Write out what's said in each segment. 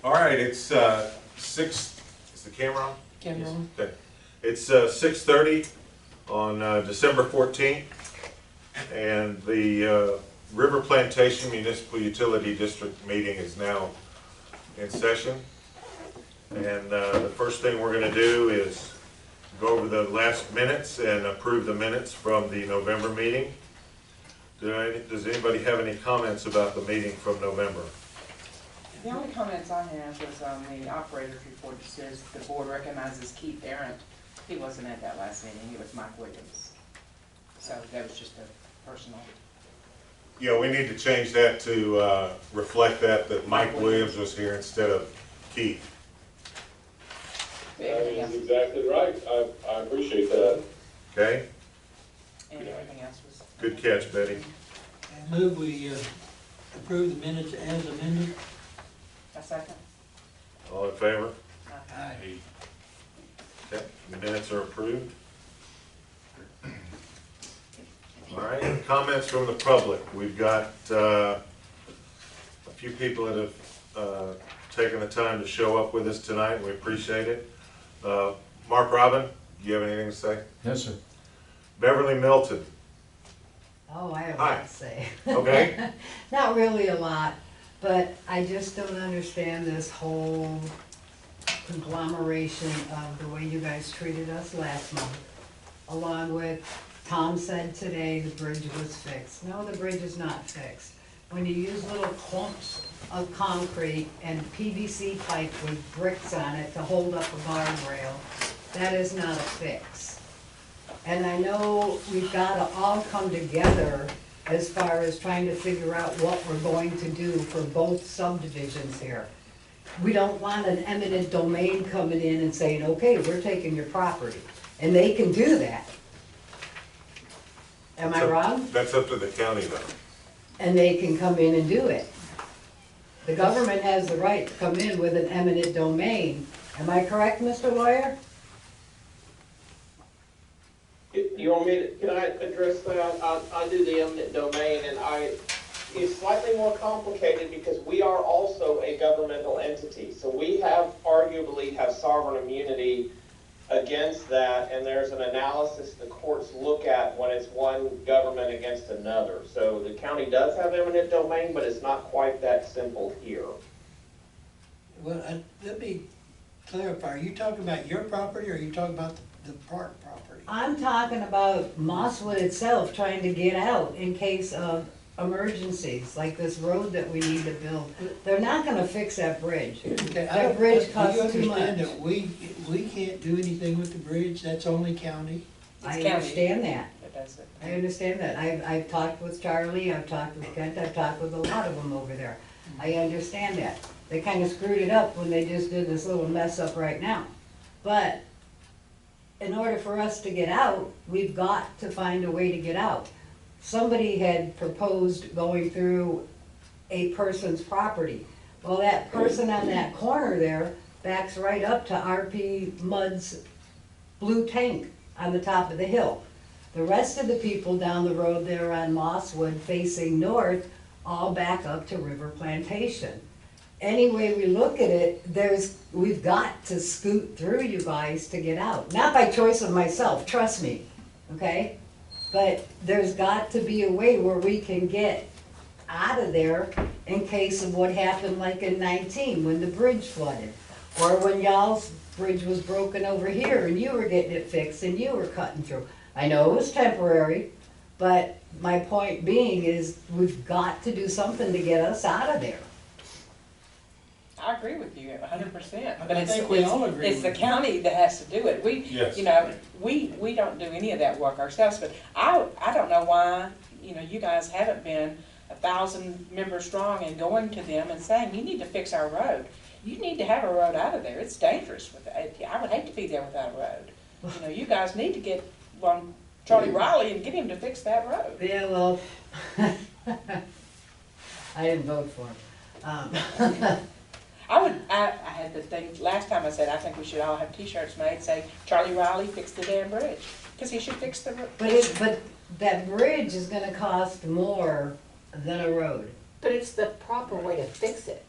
All right, it's 6, is the camera on? Camera on. Okay. It's 6:30 on December 14th, and the River Plantation Municipal Utility District meeting is now in session. And the first thing we're going to do is go over the last minutes and approve the minutes from the November meeting. Does anybody have any comments about the meeting from November? The only comments I have was on the operator's report that says the board recognizes Keith Arent. He wasn't at that last meeting, it was Mike Williams. So that was just a personal. Yeah, we need to change that to reflect that Mike Williams was here instead of Keith. That is exactly right. I appreciate that. Okay? And everything else was. Good catch, Betty. I move we approve the minutes as amended. A second. All in favor? Aye. Okay, the minutes are approved. All right, comments from the public. We've got a few people that have taken the time to show up with us tonight, and we appreciate it. Mark Robin, do you have anything to say? Yes, sir. Beverly Milton. Oh, I have a Hi. lot to say. Okay. Not really a lot, but I just don't understand this whole conglomeration of the way you guys treated us last month. Along with, Tom said today the bridge was fixed. No, the bridge is not fixed. When you use little clumps of concrete and PVC pipe with bricks on it to hold up a guardrail, that is not a fix. And I know we've got to all come together as far as trying to figure out what we're going to do for both subdivisions here. We don't want an eminent domain coming in and saying, okay, we're taking your property. And they can do that. Am I wrong? That's up to the county though. And they can come in and do it. The government has the right to come in with an eminent domain. Am I correct, Mr. Lawyer? You want me to, can I address that? I do the eminent domain, and it's slightly more complicated because we are also a governmental entity. So we arguably have sovereign immunity against that, and there's an analysis the courts look at when it's one government against another. So the county does have eminent domain, but it's not quite that simple here. Well, let me clarify. Are you talking about your property or are you talking about the park property? I'm talking about Mosswood itself trying to get out in case of emergencies, like this road that we need to build. They're not gonna fix that bridge. Okay, That bridge do you costs too much. understand that we can't do anything with the bridge? That's only county? I It's county understand that. that does it. I understand that. I've talked with Charlie, I've talked with Kent, I've talked with a lot of them over there. I understand that. They kind of screwed it up when they just did this little mess up right now. But in order for us to get out, we've got to find a way to get out. Somebody had proposed going through a person's property. Well, that person on that corner there backs right up to RPMUD's blue tank on the top of the hill. The rest of the people down the road there on Mosswood facing north all back up to River Plantation. Any way we look at it, we've got to scoot through you guys to get out. Not by choice of myself, trust me, okay? But there's got to be a way where we can get out of there in case of what happened like in 19 when the bridge flooded. Or when y'all's bridge was broken over here and you were getting it fixed and you were cutting through. I know it was temporary, but my point being is we've got to do something to get us out of there. I agree with you 100%. I But think we all agree it's the with county that has to do it. Yes. You know, we don't do any of that work ourselves, but I don't know why, you know, you guys haven't been 1,000 members strong and going to them and saying, you need to fix our road. You need to have a road out of there. It's dangerous. I would hate to be there without a road. You know, you guys need to get on Charlie Riley and get him to fix that road. Yeah, well, I didn't vote for him. I had the thing, last time I said, I think we should all have t-shirts made, say, Charlie Riley fixed the damn bridge. Because he should fix the bridge. But that bridge is gonna cost more than a road. But it's the proper way to fix it.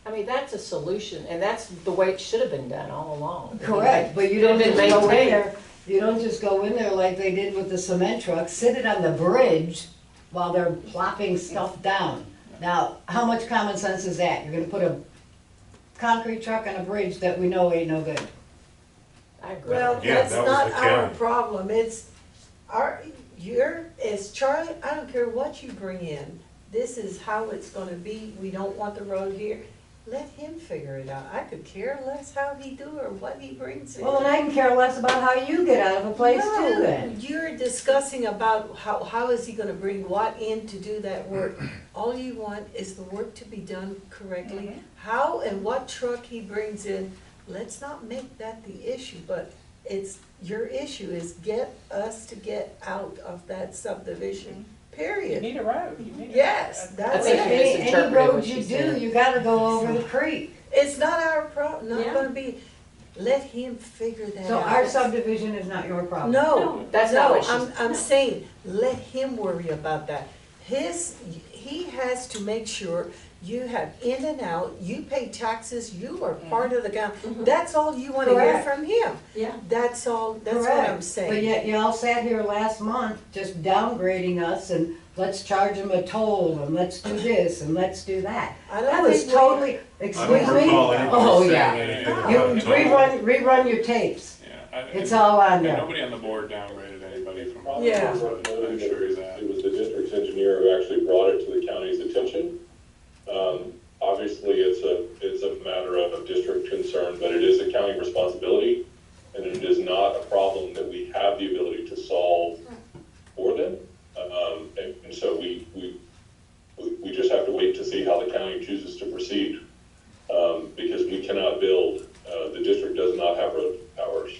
I mean, that's a solution, and that's the way it should have been done all along. Correct, but you Should don't have just been go in maintained. there, you don't just go in there like they did with the cement truck, sit it on the bridge while they're plopping stuff down. Now, how much common sense is that? You're gonna put a concrete truck on a bridge that we know ain't no good. I agree. Well, Again, that's that was not the our county. problem, it's as Charlie, I don't care what you bring in, this is how it's gonna be, we don't want the road here. Let him figure it out, I could care less how he do or what he brings in. Well, then I can care less about how you get out of a place too No, then. you're discussing about how is he gonna bring what in to do that work. All you want is the work to be done correctly. How and what truck he brings in, let's not make that the issue, but it's, your issue is get us to get out of that subdivision, You period. need a road. You need a- Yes, that's think it. you Any misinterpreted road what you she said. do, you gotta go over the creek. It's not our problem, not Yeah. gonna be, let him figure that out. So our subdivision is not your problem? No, that's not what I'm saying, let him worry about that. He has to make sure you have in and out, you pay taxes, you are part of the county. That's all you wanna hear Correct. from him. Yeah. That's all, that's what Correct. I'm But saying. yet y'all sat here last month just downgrading us and let's charge them a toll and let's do this and let's do that. I don't That was think we- totally, I excuse don't me? recall Oh, anybody saying yeah. anything You about a toll. rerun your tapes. Yeah, It's all on there. Nobody on the board downgraded anybody from. Yeah. I'm sure of that. It was the district's engineer who actually brought it to the county's attention. Obviously, it's a matter of district concern, but it is a county responsibility, and it is not a problem that we have the ability to solve for them. And so we just have to wait to see how the county chooses to proceed, because we cannot build, the district does not have road powers.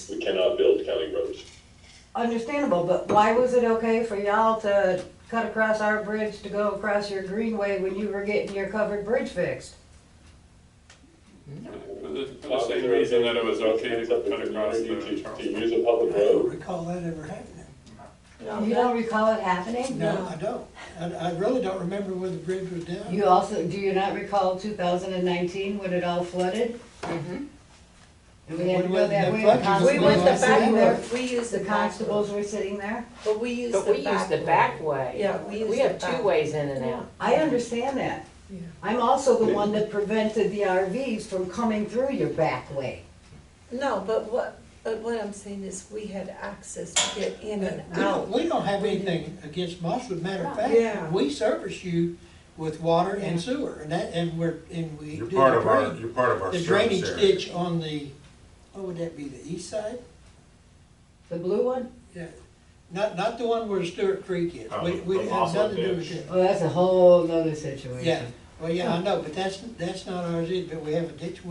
We cannot build county roads. Understandable, but why was it okay for y'all to cut across our bridge to go across your greenway when you were getting your covered bridge fixed? For the same reason that it was okay to cut across the To Charleston. use a public I don't road. recall that ever happening. You don't recall it happening? No, I don't. I really don't remember when the bridge was down. You also, do you not recall 2019 when it all flooded? And we had to go that way, the We constables went the were sitting back there, road, we used the the back constables road. were sitting there. But we used But the we back use the road. back way. Yeah, we use We the have back. two ways in and out. I understand that. Yeah. I'm also the one that prevented the RVs from coming through your back way. No, but what I'm saying is we had access to get in and We out. don't, we don't have anything against Mosswood. Matter of Yeah. fact, we service you with water and sewer, and we You're do part the of our, drain. you're part of our The service drainage area. ditch on the, what would that be, the east side? The blue one? Yeah, not the one where Stewart Creek is. Oh, We the have Mosswood nothing to do with ditch. it. Oh, that's a whole nother situation. Yeah, well, yeah, I know, but that's not ours either, but we have a ditch,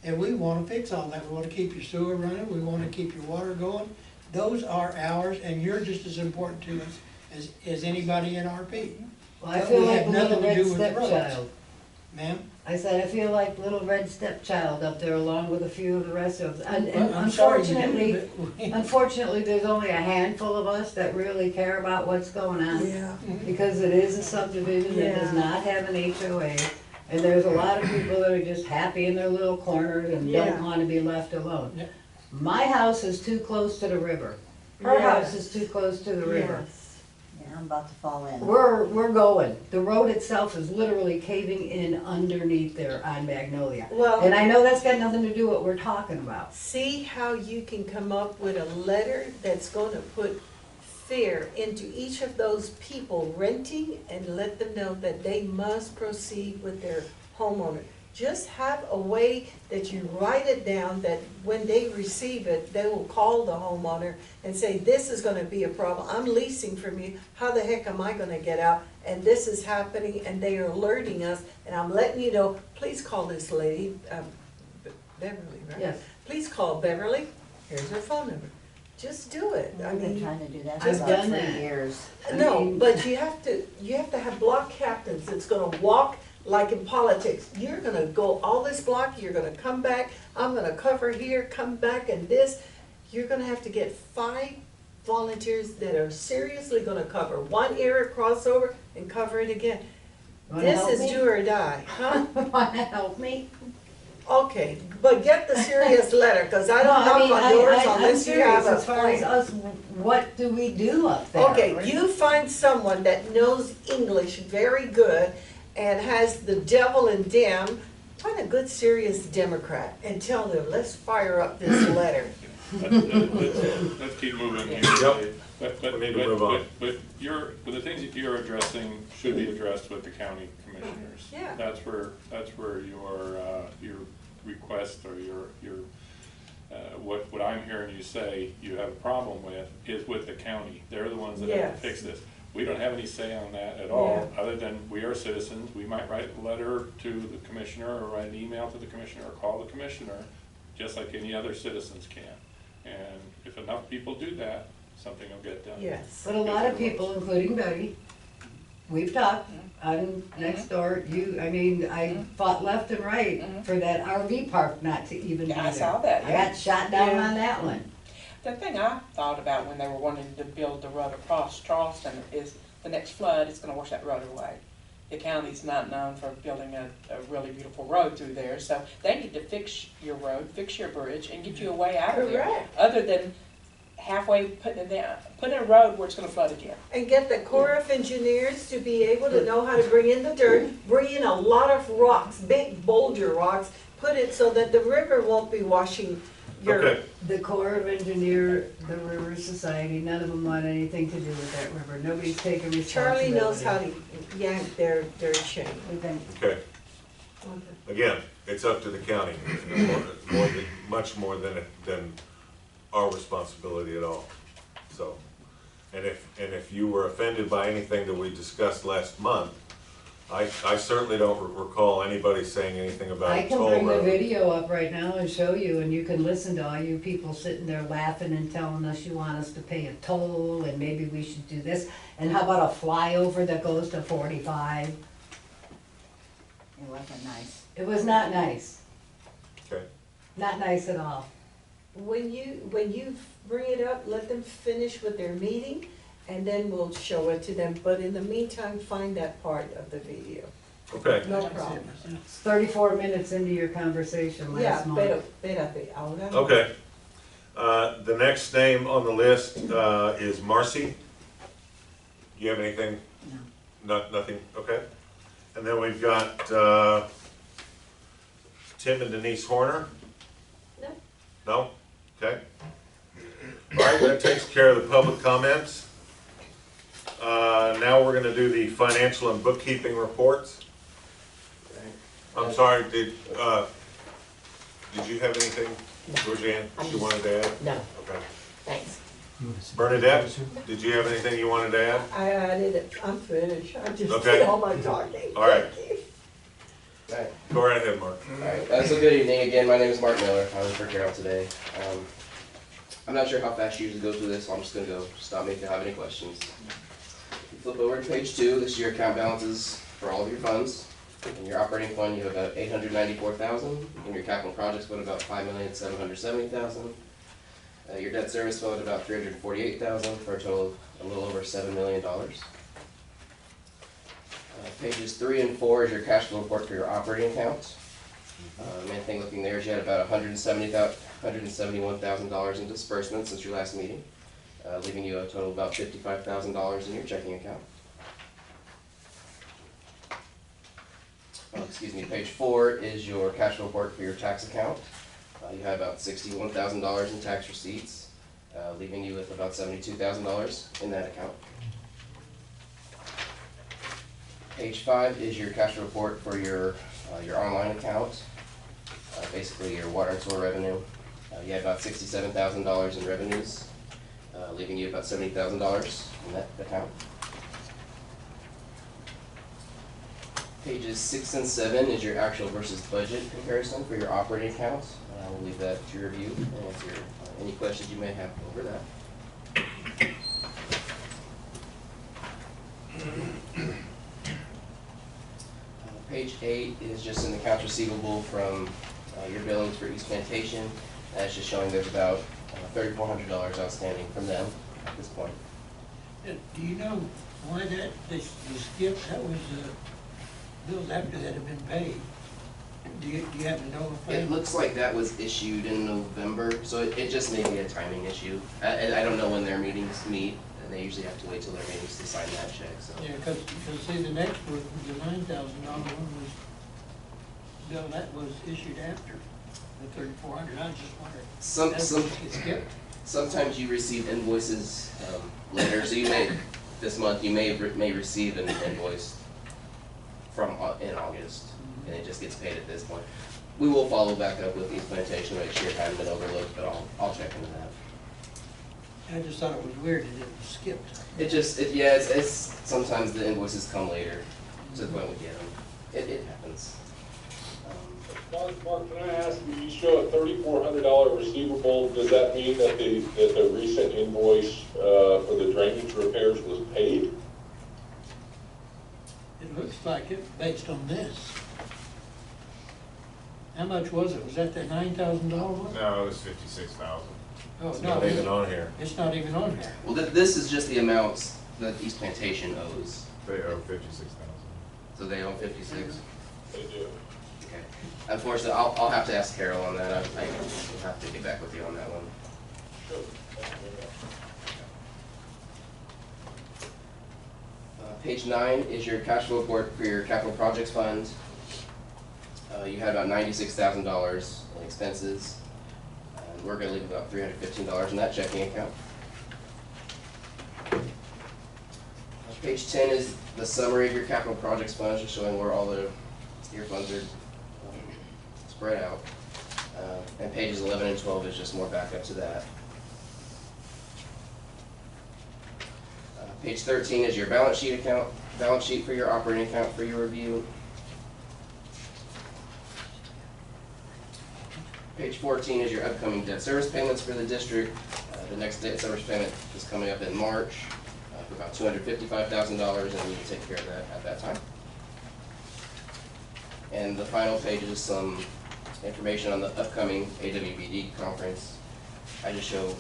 and we wanna fix all that. We wanna keep your sewer running, we wanna keep your water going. Those are ours, and you're just as important to us as anybody in RP. Well, I But feel we like have a little nothing to red do with the roads. stepchild. Ma'am? I said, I feel like little red stepchild up there along with a few of the rest of us. And Well, I'm sorry you do, unfortunately, but we- unfortunately, there's only a handful of us that really care about what's going on. Yeah. Because it is a subdivision that does Yeah. not have an HOA. And there's a lot of people that are just happy in their little corners and Yeah. don't wanna be left alone. Yeah. My house is too close to the river. Her house is too close to the river. Yes. Yeah, I'm about to fall in. We're going. The road itself is literally caving in underneath there on Magnolia. Well- And I know that's got nothing to do with what we're talking about. See how you can come up with a letter that's gonna put fear into each of those people renting and let them know that they must proceed with their homeowner. Just have a way that you write it down, that when they receive it, they will call the homeowner and say, this is gonna be a problem, I'm leasing from you, how the heck am I gonna get out? And this is happening, and they are alerting us, and I'm letting you know, please call this lady, Beverly, right? Yes. Please call Beverly, here's her phone number. Just do it. I I've been mean, trying to do that I've for done about that. 3 years. no, mean- but you have to have block captains that's gonna walk like in politics. You're gonna go all this block, you're gonna come back, I'm gonna cover here, come back and this. You're gonna have to get 5 volunteers that are seriously gonna cover one area, crossover, and cover it again. Wanna This help is me? do or die, huh? Wanna help me? Okay, but get the serious letter, cause I don't No, I knock mean, on doors I'm unless you have serious, a as far as plan. us, what do we do up there? Okay, you find someone that knows English very good and has the devil in them, find a good serious Democrat and tell them, let's fire up this letter. Let's keep moving here. Yep. But We need to move on. But the things that you're addressing should be addressed with the county commissioners. Yeah. That's where your request or your what I'm hearing you say you have a problem with is with the county. They're the ones that have Yes. to fix this. We don't have any say on that at all, other than we are citizens. We might write a letter to the commissioner or write an email to the commissioner or call the commissioner, just like any other citizens can. And if enough people do that, something will get done. Yes. But a lot of people, including Betty, we've talked on next door, I fought left and right for that RV park not to even be Yeah, there. I saw that, I yeah. got shot down Yeah. on that one. The thing I thought about when they were wanting to build the road across Charleston is the next flood is gonna wash that road away. The county's not known for building a really beautiful road through there, so they need to fix your road, fix your bridge, and get you a way out of there. Correct. Other than halfway putting in a road where it's gonna flood again. And get the Corps of Engineers to be able to know how to bring in the dirt, bring in a lot of rocks, big boulder rocks, put it so that the river won't be washing your, Okay, The Corps of Engineer, the River Society, none of them want anything to do with that river. Nobody's taking responsibility. Charlie knows how to yank their chain. okay. Again, it's up to the county, much more than our responsibility at all. So, and if you were offended by anything that we discussed last month, I certainly don't recall anybody saying anything about I a can toll bring the road. video up right now and show you, and you can listen to all you people sitting there laughing and telling us you want us to pay a toll, and maybe we should do this. And how about a flyover that goes to 45? It wasn't nice. It was not nice, Okay, not nice at all. When you bring it up, let them finish with their meeting, and then we'll show it to them. But in the meantime, find that part of the video. okay. No problem. It's 34 minutes into your conversation Yeah, last month. espérate, ahora. Okay. The next name on the list is Marcy. Do you have anything? No. Nothing, okay. And then we've got Tim and Denise Horner. No. No? Okay. All right, that takes care of the public comments. Now we're gonna do the financial and bookkeeping reports. I'm sorry, did you have anything, Georgianne, that you wanted to add? No, Okay. thanks. Bernadette, did you have anything you wanted to add? I added it, I'm finished, I just Okay. did all my talking. All right. Thank you. Alright, Go right ahead, Mark. so good evening again. My name is Mark Miller. I live for Carroll today. I'm not sure how fast you usually go through this, so I'm just gonna go. Stop me if you have any questions. Flip over to page 2. This is your account balances for all of your funds. In your operating fund, you have about $894,000. In your capital projects fund, about $5,770,000. Your debt service fund, about $348,000, for a total of a little over $7 million. Pages 3 and 4 is your cash flow report for your operating account. Main thing looking there is you had about $171,000 in disbursements since your last meeting, leaving you a total of about $55,000 in your checking account. Page 4 is your cash flow report for your tax account. You had about $61,000 in tax receipts, leaving you with about $72,000 in that account. Page 5 is your cash flow report for your online account, basically your water and sewer revenue. You had about $67,000 in revenues, leaving you about $70,000 in that account. Pages 6 and 7 is your actual versus budget comparison for your operating account. I will leave that to your review and answer any questions you may have over that. Page 8 is just an accounts receivable from your billings for East Plantation. That's just showing there's about $3,400 outstanding from them at this point. Do you know why that, they skipped, that was bills after that have been paid. Do you happen to know if they? It looks like that was issued in November, so it just may be a timing issue. I don't know when their meetings meet, and they usually have to wait till their meetings to sign that check, so. Yeah, because see, the next one, the $9,000 one was, bill that was issued after the 3,400. I was just wondering. It skipped. Sometimes you receive invoices later, so you may, this month, you may receive an invoice from, in August, and it just gets paid at this point. We will follow back up with East Plantation, make sure it hadn't been overlooked, but I'll check into that. I just thought it was weird that it was skipped. It's sometimes the invoices come later to the point we get them. It happens. Mark, can I ask, you show a $3,400 receivable, does that mean that the recent invoice for the drainage repairs was paid? It looks like it, based on this. How much was it? Was that the $9,000 one? No, it was 56,000. Oh, It's no, not even on here. it's not even on here. Well, this is just the amounts that East Plantation owes. They owe 56,000. So they owe 56. They do. Okay. Unfortunately, I'll have to ask Carol on that. I will have to get back with you on that one. Sure. Page 9 is your cash flow report for your capital projects fund. You had about $96,000 in expenses. And we're gonna leave about $315 in that checking account. Page 10 is the summary of your capital projects funds, just showing where all your funds are spread out. And pages 11 and 12 is just more backup to that. Page 13 is your balance sheet for your operating account for your review. Page 14 is your upcoming debt service payments for the district. The next debt service payment is coming up in March for about $255,000, and we can take care of that at that time. And the final page is some information on the upcoming AWBD conference. I just show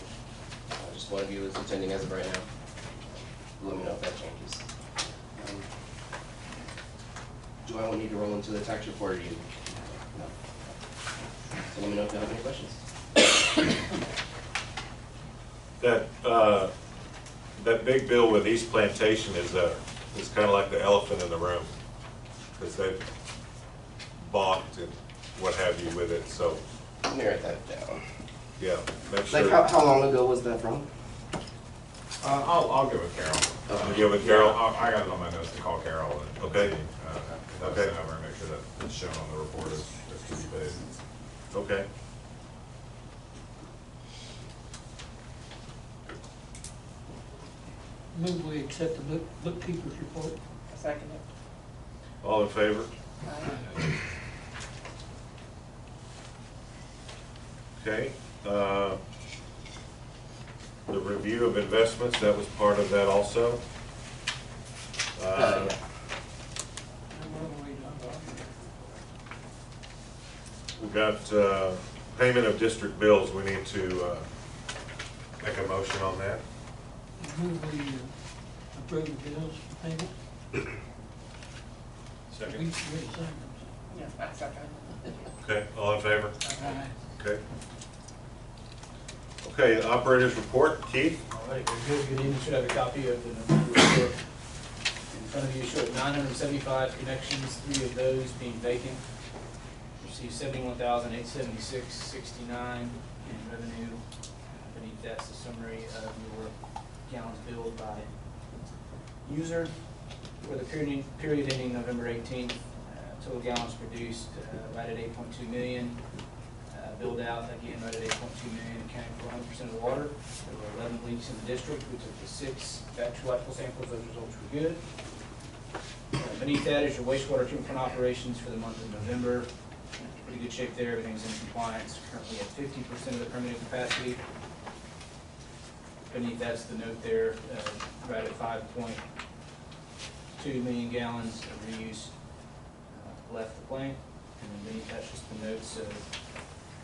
just one of you is attending as of right now. Let me know if that changes. Do I need to roll into the tax report, or do you? No. So let me know if you have any questions. That big bill with East Plantation is kind of like the elephant in the room, because they've balked and what have you with it, so. Let me write that down. Yeah, make sure. Like how long ago was that from? I'll go with Carol. You go with Carol? I got it on my notes to call Carol and Okay. see, that was sent over and make sure that it's shown on the report as to be paid. Okay. Move we accept the bookkeeper's report. Second it. All in favor? Okay. The review of investments, that was part of that also. Yeah. We've got payment of district bills. We need to make a motion on that. Move we approve the bills for payment. We Second. signed them. Yeah, I second it. Okay, all in favor? Aye. Okay. Okay, the operator's report, Keith? All right, very good. Good evening. Should have a copy of the November report. In front of you, show 975 connections, 3 of those being vacant. Received 71,876.69 in revenue. Beneath that's the summary of your gallons billed by user for the period ending November 18th. Total gallons produced right at 8.2 million. Billed out again right at 8.2 million, accounting for 100% of the water. There were 11 leaks in the district. We took the 6 batch electrical samples. Those results were good. Beneath that is your wastewater treatment plant operations for the month of November. Pretty good shape there. Everything's in compliance. Currently at 50% of the permitted capacity. Beneath that's the note there, right at 5.2 million gallons of reuse left the plant. And then beneath that's just the notes of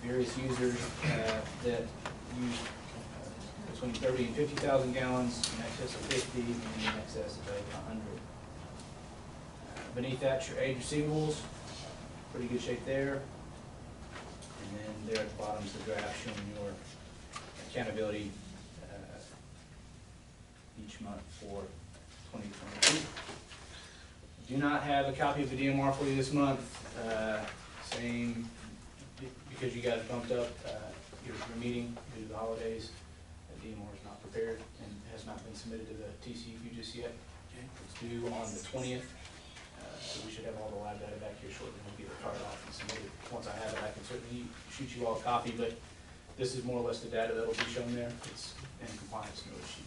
various users that use between 30 and 50,000 gallons, in excess of 50, and in excess of 100. Beneath that, your age receivables, pretty good shape there. And then there at the bottom is the graph showing your accountability each month for 2022. Do not have a copy of the DMR for you this month. Same, because you guys bumped up your meeting due to the holidays. The DMR is not prepared and has not been submitted to the TCEQ just yet. It's due on the 20th. So we should have all the lab data back here shortly. We'll get it fired off and submitted. Once I have it, I can certainly shoot you all a copy, but this is more or less the data that will be shown there. It's in compliance, no issue.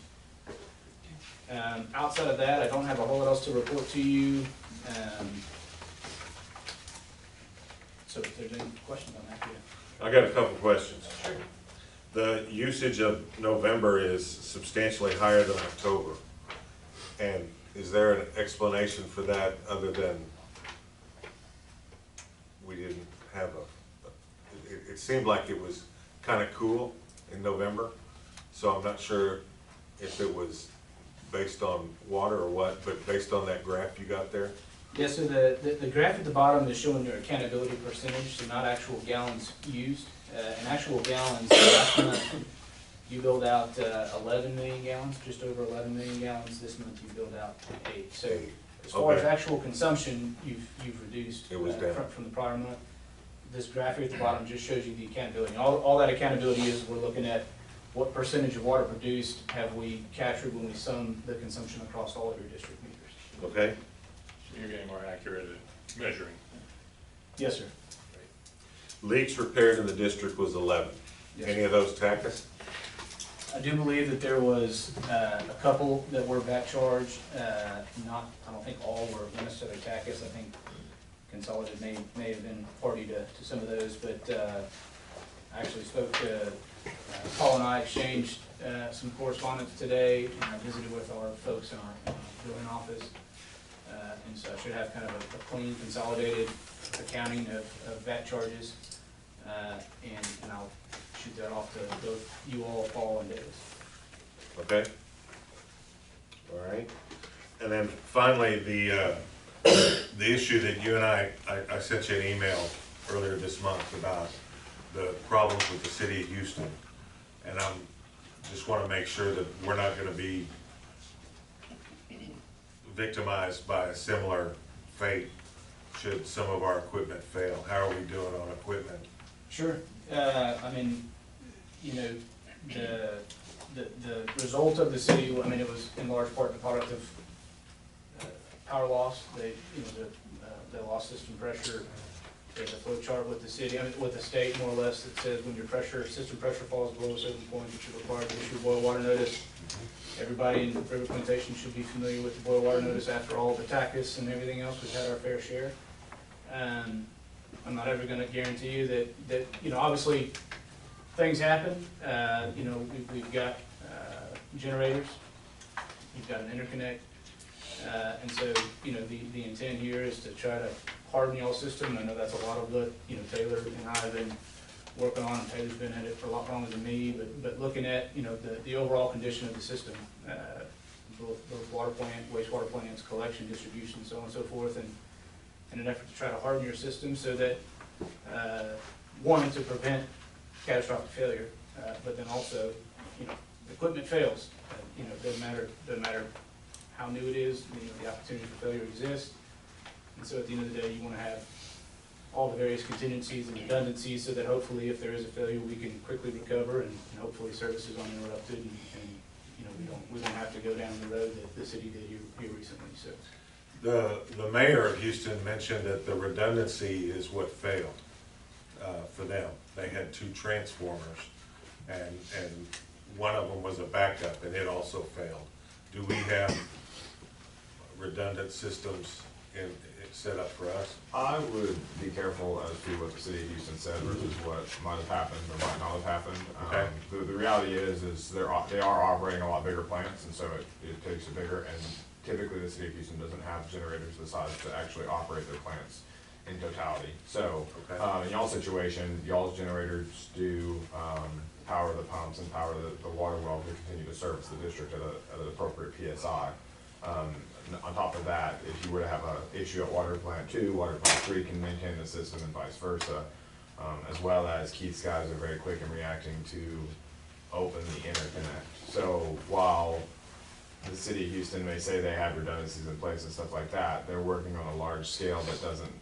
Outside of that, I don't have a whole lot else to report to you. So if there's any questions on that, yeah. I got a couple questions. Sure. The usage of November is substantially higher than October. And is there an explanation for that other than we didn't have it seemed like it was kind of cool in November, so I'm not sure if it was based on water or what, but based on that graph you got there? Yeah, so the graph at the bottom is showing your accountability percentage, so not actual gallons used. In actual gallons, last month you billed out 11 million gallons, just over 11 million gallons. This month you billed out 8. So as far as actual consumption, you've reduced it was down from the prior month. This graph here at the bottom just shows you the accountability. All that accountability is, we're looking at what percentage of water produced have we captured when we sum the consumption across all of your district meters. Okay. You're getting more accurate at measuring. Yes, sir. Leaks repaired in the district was 11. Yes, Any of those Tachus? I do believe that there was a couple that were back charged. I don't think all were necessarily Tachus. I think Consolidated may have been party to some of those, but I actually spoke to Paul and I exchanged some correspondence today, and I visited with our folks in our billing office. And so I should have kind of a clean, consolidated accounting of VAT charges, and I'll shoot that off to both you all, Paul and Davis. Okay. All right. And then finally, the issue that you and I sent you an email earlier this month about the problems with the city of Houston, and I just want to make sure that we're not going to be victimized by a similar fate should some of our equipment fail. How are we doing on equipment? Sure. I mean, you know, the result of the city, I mean, it was in large part the product of power loss. They lost system pressure. There's a flow chart with the city, I mean, with the state more or less, that says when your system pressure falls below a certain point, that you're required to issue a boil water notice. Everybody in River Plantation should be familiar with the boil water notice after all the TACUS and everything else. We've had our fair share. I'm not ever going to guarantee you that obviously things happen. We've got generators. You've got an interconnect. And so, the intent here is to try to harden y'all's system. I know that's a lot of what, Taylor and I have been working on. Taylor's been at it for a lot longer than me, but looking at, the overall condition of the system, both water plant, wastewater plants, collection, distribution, so on and so forth, and in an effort to try to harden your system so that, one, to prevent catastrophic failure, but then also, equipment fails. Doesn't matter how new it is, the opportunity for failure exists. And so at the end of the day, you want to have all the various contingencies and redundancies so that hopefully if there is a failure, we can quickly recover and hopefully services aren't interrupted and we don't have to go down the road that the city did here recently. So the mayor of Houston mentioned that the redundancy is what failed for them. They had 2 transformers and one of them was a backup and it also failed. Do we have redundant systems set up for us? I would be careful as to what the city of Houston said versus what might have happened or might not have happened. Okay. The reality is they are operating a lot bigger plants, and so it takes a bigger, and typically the city of Houston doesn't have generators the size to actually operate their plants in totality. So in y'all's situation, y'all's generators do power the pumps and power the water well to continue to service the district at an appropriate PSI. On top of that, if you were to have an issue at water plant 2, water plant 3 can maintain the system and vice versa. As well as Keith's guys are very quick in reacting to open the interconnect. So while the city of Houston may say they have redundancies in place and stuff like that, they're working on a large scale that doesn't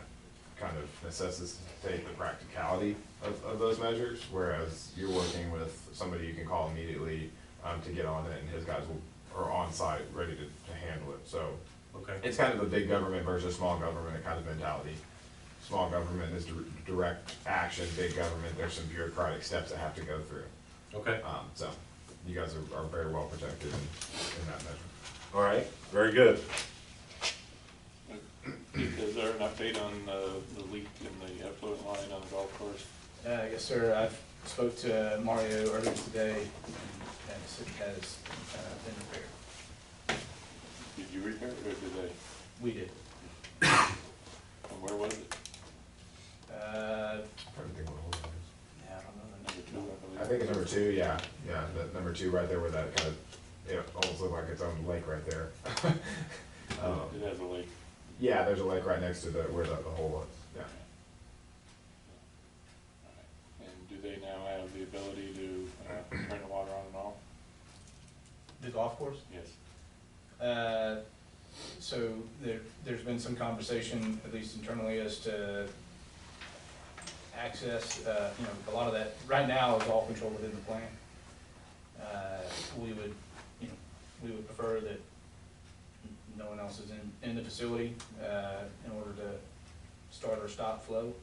kind of necessitate the practicality of those measures, whereas you're working with somebody you can call immediately to get on it, and his guys are on site ready to handle it. So Okay. it's kind of a big government versus small government kind of mentality. Small government is direct action, big government, there's some bureaucratic steps that have to go through. Okay. So you guys are very well protected in that measure. All right, very good. Is there an update on the leak in the effluent line on the golf course? Yes, sir. I spoke to Mario earlier today, and it has been repaired. Did you repair it or did they? We did. And where was it? Everything will hold it. Yeah, I don't know the Number 2, I believe. I think it's number 2, yeah, that number 2 right there where that kind of, it almost looked like its own lake right there. It has a lake. Yeah, there's a lake right next to where the hole was, yeah. And do they now have the ability to turn the water on and off? The golf course? Yes. So there's been some conversation, at least internally, as to access, a lot of that, right now, is all controlled within the plant. We would prefer that no one else is in the facility, in order to start or stop flow.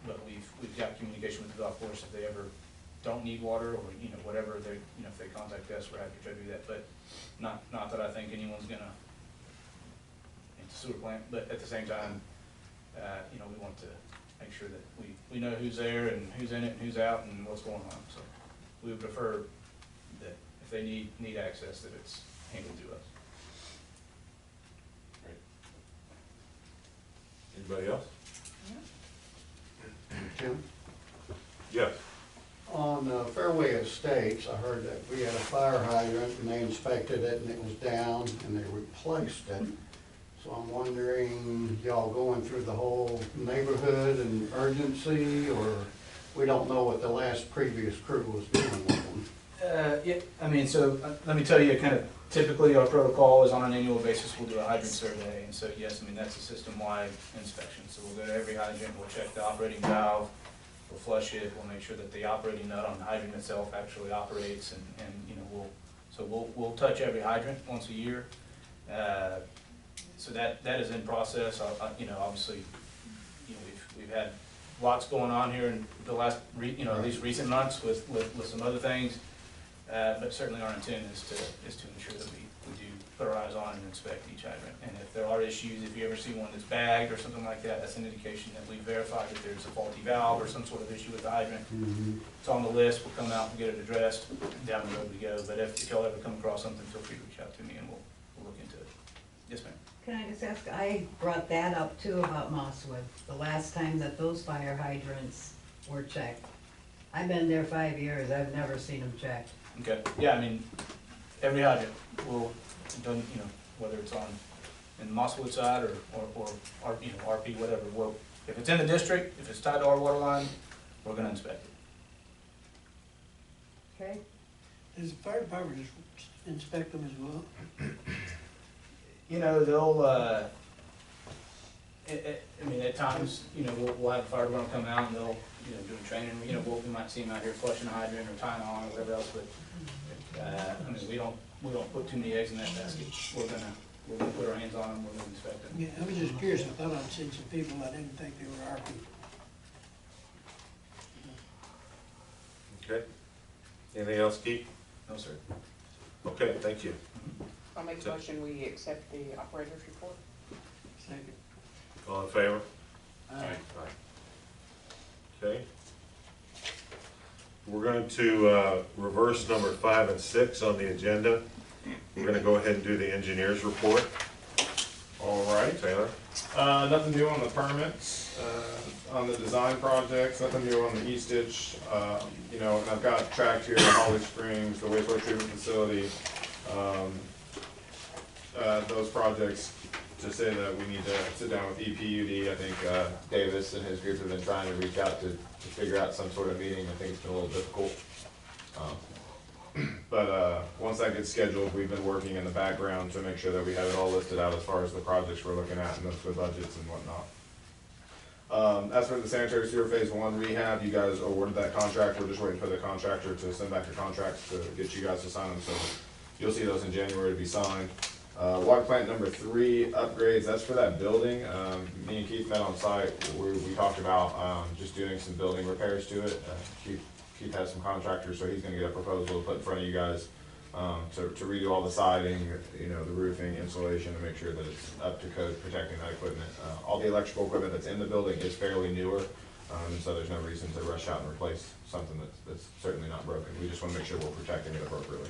But we've got communication with the golf course if they ever don't need water, or, whatever, they, if they contact us, we're happy to try to do that, but not that I think anyone's gonna into the sewer plant, but at the same time, we want to make sure that we know who's there and who's in it and who's out and what's going on, so we would prefer that if they need access, that it's handled through us. Great. Anybody else? Tim, Yes. on Fairway Estates, I heard that we had a fire hydrant and they inspected it and it was down and they replaced it. So I'm wondering, y'all going through the whole neighborhood and urgency, or we don't know what the last previous crew was doing with them? Let me tell you, kind of typically our protocol is on an annual basis, we'll do a hydrant survey, and so yes, that's a system-wide inspection. So we'll go to every hydrant, we'll check the operating valve, we'll flush it, we'll make sure that the operating nut on the hydrant itself actually operates, and we'll touch every hydrant once a year. So that is in process. Obviously, we've had lots going on here in the last, at least recent months with some other things. But certainly our intent is to ensure that we do put our eyes on and inspect each hydrant. And if there are issues, if you ever see one that's bagged or something like that, that's an indication that we verified that there's a faulty valve or some sort of issue with the hydrant. It's on the list, we'll come out and get it addressed, down the road we go. But if y'all ever come across something, feel free to reach out to me and we'll look into it. Yes, ma'am. Can I just ask, I brought that up too about Mosswood, the last time that those fire hydrants were checked. I've been there 5 years, I've never seen them checked. Okay, yeah, every hydrant will, whether it's in the Mosswood side or RP, whatever, if it's in the district, if it's tied to our water line, we're gonna inspect it. Okay? Does the fire department just inspect them as well? They'll, at times, we'll have a fire department come out and they'll, do a training, we might see them out here flushing a hydrant or tying on or whatever else, but, we don't put too many eggs in that basket. We're gonna put our hands on them, we're gonna inspect them. Yeah, I was just curious, I thought I'd seen some people, I didn't think they were RP. Okay. Anything else, Keith? No, sir. Okay, thank you. I'll make a motion, we accept the operator's report. Second. All in favor? Aye. Okay. We're going to reverse number 5 and 6 on the agenda. We're going to go ahead and do the engineer's report. All right. Taylor? Nothing new on the permits, on the design projects, nothing new on the E-Stitch. And I've got tracked here Holly Springs, the wastewater treatment facility. those projects to say that we need to sit down with EPUD. I think Davis and his group have been trying to reach out to figure out some sort of meeting. I think it's been a little difficult. But once that gets scheduled, we've been working in the background to make sure that we have it all listed out as far as the projects we're looking at and the budgets and whatnot. As for the sanitary sewer phase 1 rehab, you guys awarded that contract. We're just waiting for the contractor to send back the contracts to get you guys to sign them. So you'll see those in January to be signed. Water plant number 3 upgrades, that's for that building. Me and Keith met on site. We talked about just doing some building repairs to it. Keith has some contractors, so he's gonna get a proposal to put in front of you guys to redo all the siding, you know, the roofing, insulation, to make sure that it's up to code, protecting that equipment. All the electrical equipment that's in the building is fairly newer, and so there's no reason to rush out and replace something that's certainly not broken. We just wanna make sure we're protecting it appropriately.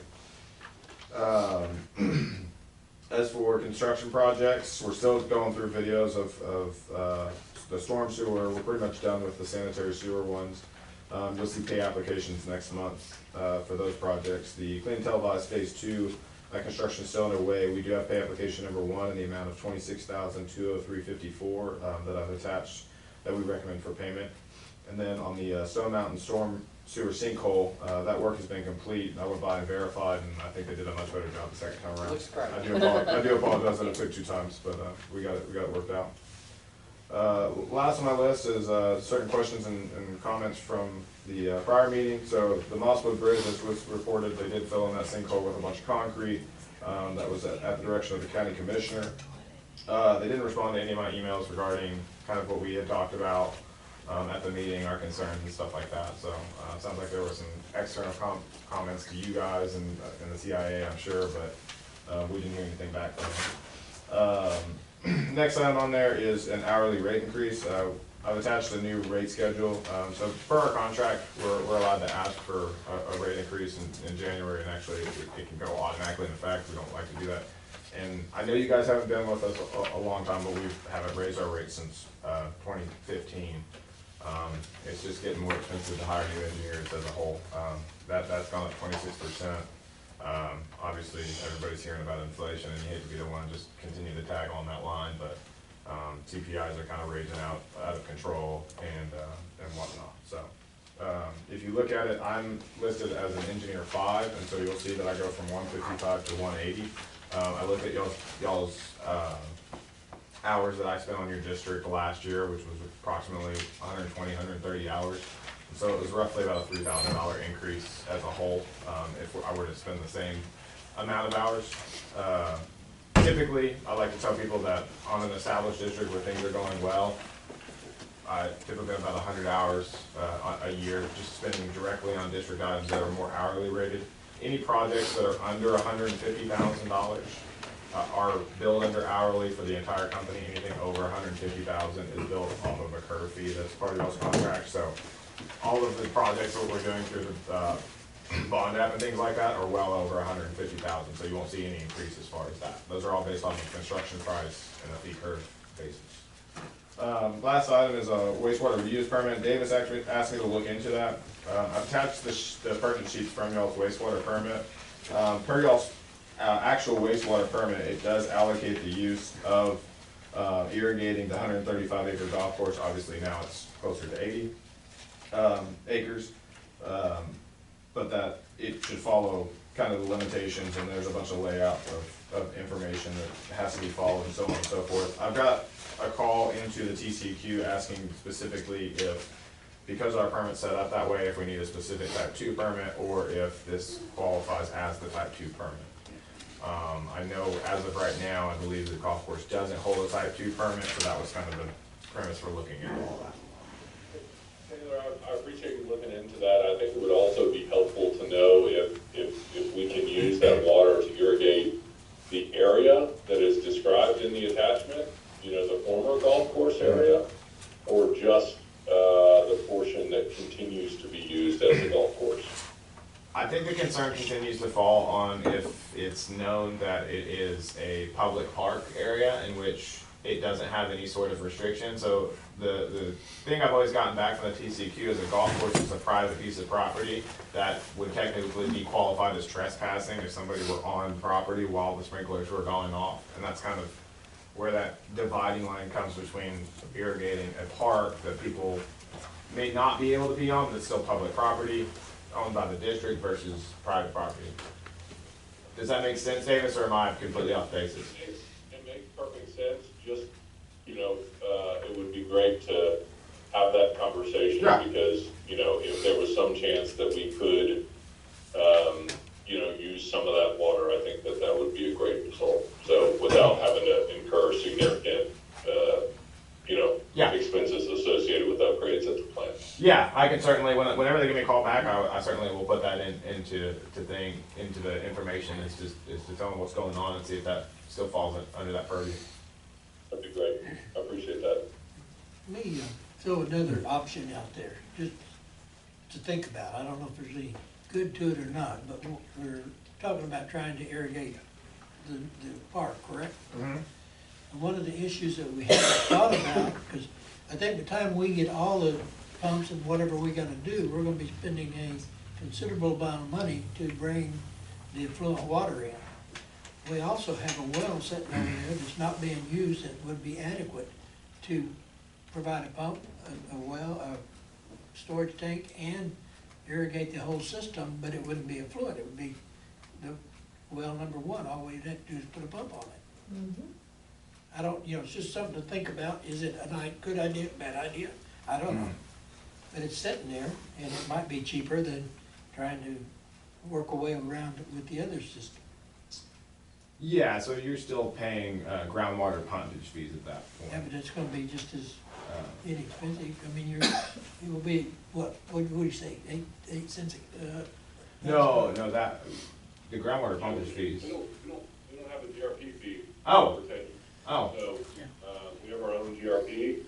As for construction projects, we're still going through videos of the storm sewer. We're pretty much done with the sanitary sewer ones. You'll see pay applications next month for those projects. The clean televised phase 2 construction is still underway. We do have pay application number 1 in the amount of $26,203.54 that I've attached that we recommend for payment. And then on the Stone Mountain storm sewer sinkhole, that work has been complete. I went by and verified, and I think they did a much better job the second time around. Looks great. I do apologize that it took 2 times, but we got it worked out. Last on my list is certain questions and comments from the prior meeting. So the Mosswood Bridge, as was reported, they did fill in that sinkhole with a bunch of concrete. That was at the direction of the county commissioner. They didn't respond to any of my emails regarding kind of what we had talked about at the meeting, our concerns and stuff like that. So it sounds like there were some external comments to you guys and the CIA, I'm sure, but we didn't hear anything back from them. Next item on there is an hourly rate increase. I've attached a new rate schedule. So per our contract, we're allowed to ask for a rate increase in January, and actually it can go automatically in effect. We don't like to do that. And I know you guys haven't been with us a long time, but we haven't raised our rates since 2015. It's just getting more expensive to hire new engineers as a whole. That's gone up 26%. Obviously, everybody's hearing about inflation, and you hate to be the one just continue to tag on that line, but CPIs are kind of raging out of control and whatnot. So if you look at it, I'm listed as an engineer 5, and so you'll see that I go from 155 to 180. I looked at y'all's hours that I spent on your district last year, which was approximately 120, 130 hours. So it was roughly about a $3,000 increase as a whole if I were to spend the same amount of hours. Typically, I like to tell people that on an established district where things are going well, I typically have about 100 hours a year just spending directly on district items that are more hourly rated. Any projects that are under $150,000 are billed under hourly for the entire company. Anything over $150,000 is billed off of a curve fee that's part of those contracts. So all of the projects that we're doing through the bond app and things like that are well over $150,000. So you won't see any increase as far as that. Those are all based on the construction price and a fee curve basis. Last item is a wastewater reuse permit. Davis actually asked me to look into that. I've attached the purchase sheets from y'all's wastewater permit. Per y'all's actual wastewater permit, it does allocate the use of irrigating the 135 acre golf course. Obviously now it's closer to 80 acres, but that it should follow kind of the limitations, and there's a bunch of layout of information that has to be followed and so on and so forth. I've got a call into the TCQ asking specifically if, because our permit's set up that way, if we need a specific type 2 permit or if this qualifies as the type 2 permit. I know as of right now, I believe the golf course doesn't hold a type 2 permit, so that was kind of the premise for looking at all that. Taylor, I appreciate you looking into that. I think it would also be helpful to know if we can use that water to irrigate the area that is described in the attachment, you know, the former golf course area, or just the portion that continues to be used as a golf course. I think the concern continues to fall on if it's known that it is a public park area in which it doesn't have any sort of restriction. So the thing I've always gotten back from the TCQ is a golf course is a private piece of property that would technically be qualified as trespassing if somebody were on property while the sprinklers were going off. And that's kind of where that dividing line comes between irrigating a park that people may not be able to be on, but it's still public property owned by the district versus private property. Does that make sense, Davis, or am I completely off basis? It makes perfect sense. Just, it would be great to have that conversation because, if there was some chance that we could, use some of that water, I think that would be a great result. So without having to incur significant, expenses associated with upgrades at the plant. Yeah, I can certainly, whenever they give me a call back, I certainly will put that into the information, is to tell them what's going on and see if that still falls under that purview. That'd be great. I appreciate that. Let me throw another option out there, just to think about. I don't know if there's any good to it or not, but we're talking about trying to irrigate the park, correct? Mm-hmm. And one of the issues that we haven't thought about, because I think by the time we get all the pumps and whatever we're gonna do, we're gonna be spending a considerable amount of money to bring the affluent water in. We also have a well sitting over there that's not being used that would be adequate to provide a pump, a well, a storage tank, and irrigate the whole system, but it wouldn't be affluent. It would be the well number one. All we'd have to do is put a pump on it. Mhm. I don't, it's just something to think about. Is it a good idea, bad idea? I don't know. But it's sitting there, and it might be cheaper than trying to work a way around it with the other system. Yeah, so you're still paying groundwater pondage fees at that point. Yeah, but it's gonna be just as inexpensive. I mean, it will be, what do you say, 8 cents? No, the groundwater pondage fees. We don't have a GRP fee. Oh. We're taking. Oh. So, we have our own GRP,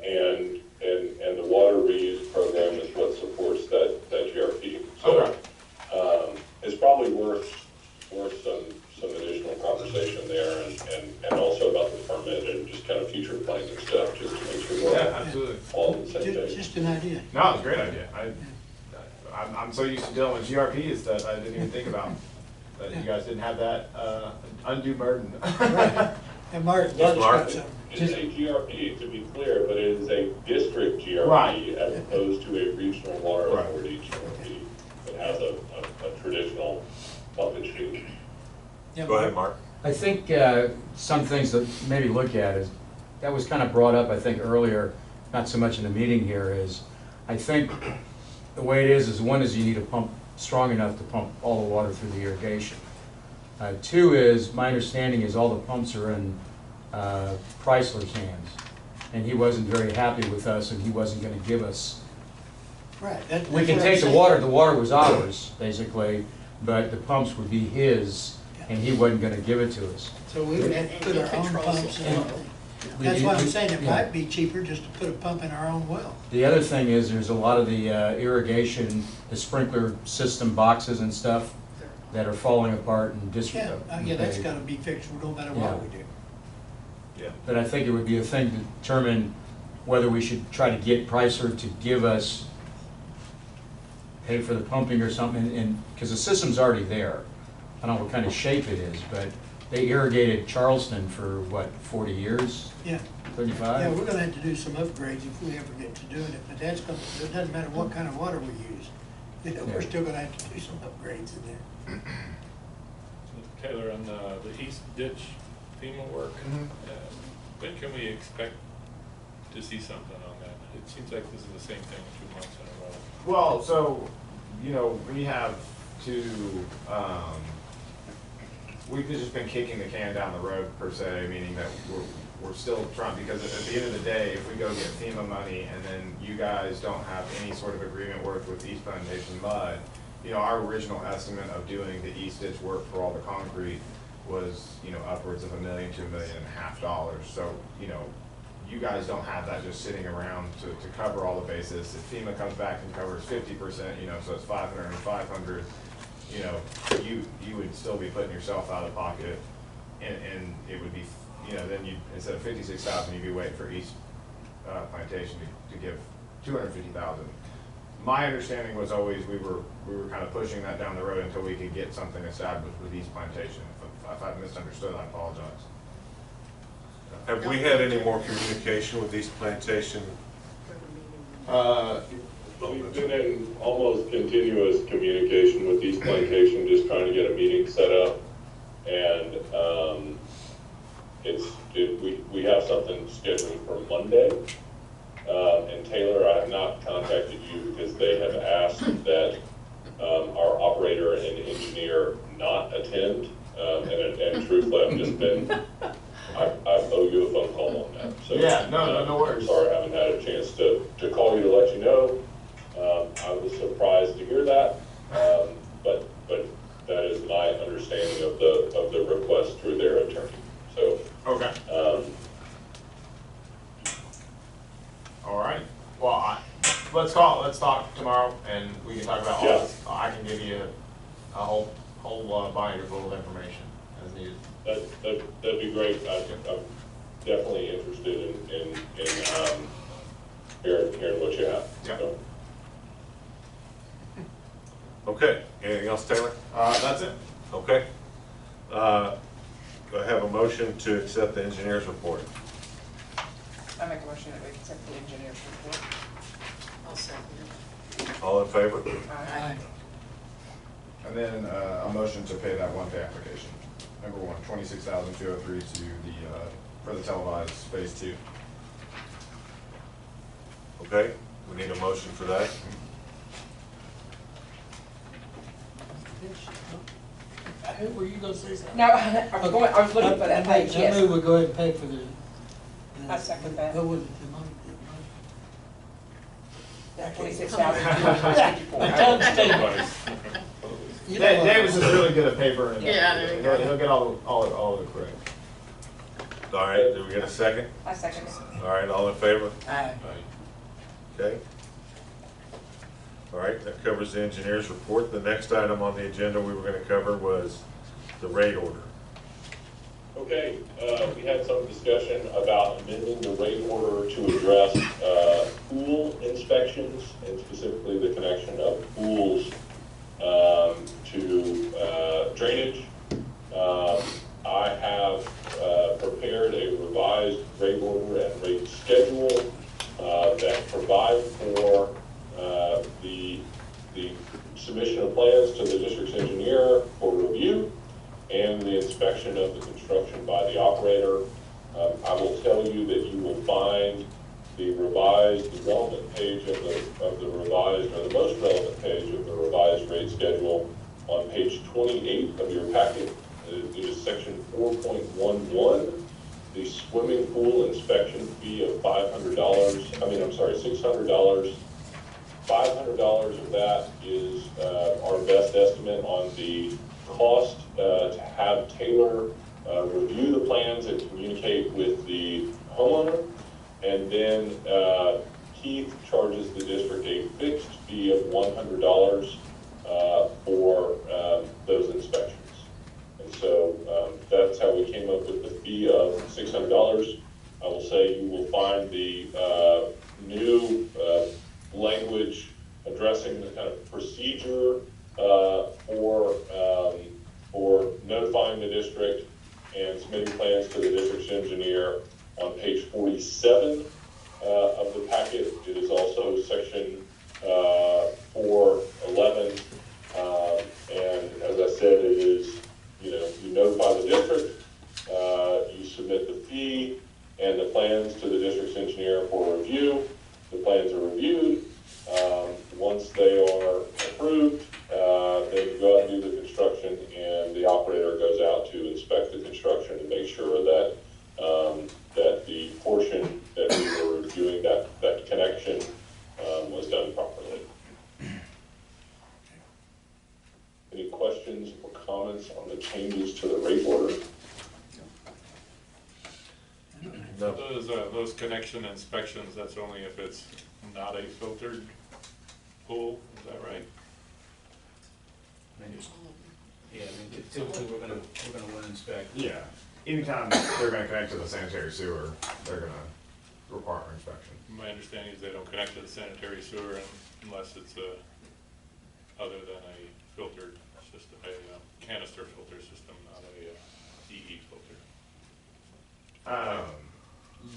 and the water reuse program is what supports that GRP. So, it's probably worth some additional conversation there and also about the permit and just kind of future planning and stuff, just to make sure we're Absolutely. all on the same page. Just an idea. No, it's a great idea. I'm so used to dealing with GRP and stuff, I didn't even think about that you guys didn't have that undue burden. And Martin, Just Mark. It's a GRP, to be clear, but it is a district GRP Right. as opposed to a regional water authority GRP that has a traditional pumpage fee. Yeah, Go ahead, Mark. I think some things that maybe look at is, that was kind of brought up, I think, earlier, not so much in the meeting here, is I think the way it is one is you need a pump strong enough to pump all the water through the irrigation. Two is, my understanding is all the pumps are in Chrysler's hands, and he wasn't very happy with us, and he wasn't gonna give us. right. We can take the water was ours, basically, but the pumps would be his, and he wasn't gonna give it to us. So we would have to put our own pumps in. That's why I'm saying it might be cheaper just to put a pump in our own well. The other thing is, there's a lot of the irrigation, the sprinkler system boxes and stuff that are falling apart and Yeah, that's gotta be fixed no matter what we do. Yeah. But I think it would be a thing to determine whether we should try to get Pricer to give us, pay for the pumping or something, and, because the system's already there. I don't know what kind of shape it is, but they irrigated Charleston for, what, 40 years? Yeah. 35? Yeah, we're gonna have to do some upgrades if we ever get to doing it, but that's gonna, it doesn't matter what kind of water we use. We're still gonna have to do some upgrades in there. Taylor, on the east ditch FEMA work, when can we expect to see something on that? It seems like this is the same thing 2 months in a row. Well, so, we have to, we've just been kicking the can down the road per se, meaning that we're still trying, because at the end of the day, if we go get FEMA money and then you guys don't have any sort of agreement work with East Foundation Mud, our original estimate of doing the east ditch work for all the concrete was, upwards of $1 million to $1.5 million. So, you guys don't have that just sitting around to cover all the bases. If FEMA comes back and covers 50%, so it's 500 and 500, you would still be putting yourself out of pocket, and it would be, you know, then you, instead of 56,000, you'd be waiting for each plantation to give 250,000. My understanding was always we were kind of pushing that down the road until we could get something established with each plantation. If I've misunderstood, I apologize. Have we had any more communication with East Plantation? We've been in almost continuous communication with East Plantation, just trying to get a meeting set up. And we have something scheduled for Monday. And Taylor, I have not contacted you because they have asked that our operator and engineer not attend. And truthfully, I've just been, I owe you a phone call on that. So, yeah, no worries. I'm sorry I haven't had a chance to call you to let you know. I was surprised to hear that, but that is my understanding of the request through their attorney. So okay. All right. Well, let's talk tomorrow, and we can talk about all this. I can give you a whole binder full of information as needed. That'd be great. I'm definitely interested in hearing what you have. Yeah. So. Okay, anything else, Taylor? That's it. Okay. Do I have a motion to accept the engineer's report? I make a motion that we accept the engineer's report. I'll second it. All in favor? Aye. And then a motion to pay that one pay application. Number one, 26,203 to the for the televised phase 2. Okay, we need a motion for that. Were you gonna say something? No, I was looking for that page, I yes. move we go ahead and pay for the. I second that. Go with it, the money. $26,254. Davis is really good at paper, and Yeah, there you go. he'll get all of it correct. All right, do we get a second? I second it. All right, all in favor? Aye. Okay. All right, that covers the engineer's report. The next item on the agenda we were going to cover was the rate order. Okay, we had some discussion about amending the rate order to address pool inspections and specifically the connection of pools to drainage. I have prepared a revised rate order and rate schedule that provide for the submission of plans to the district's engineer for review and the inspection of the construction by the operator. I will tell you that you will find the revised, the relevant page of the revised, or the most relevant page of the revised rate schedule on page 28 of your packet. It is section 4.11, the swimming pool inspection fee of $600. $500 of that is our best estimate on the cost to have Taylor review the plans and communicate with the homeowner. And then Keith charges the district a fixed fee of $100 for those inspections. And so that's how we came up with the fee of $600. I will say you will find the new language addressing the kind of procedure for notifying the district and submitting plans to the district's engineer on page 47 of the packet. It is also section 411, and as I said, it is, you notify the district, you submit the fee and the plans to the district's engineer for review. The plans are reviewed. Once they are approved, then you go out and do the construction, and the operator goes out to inspect the construction to make sure that that the portion that we were reviewing, that connection, was done properly. Any questions or comments on the changes to the rate order? No. Those connection inspections, that's only if it's not a filtered pool, is that right? Yeah, typically we're gonna want to inspect. Yeah. anytime they're gonna connect to the sanitary sewer, they're gonna require inspection. My understanding is they don't connect to the sanitary sewer unless it's other than a filtered system, a canister filter system, not a EE filter.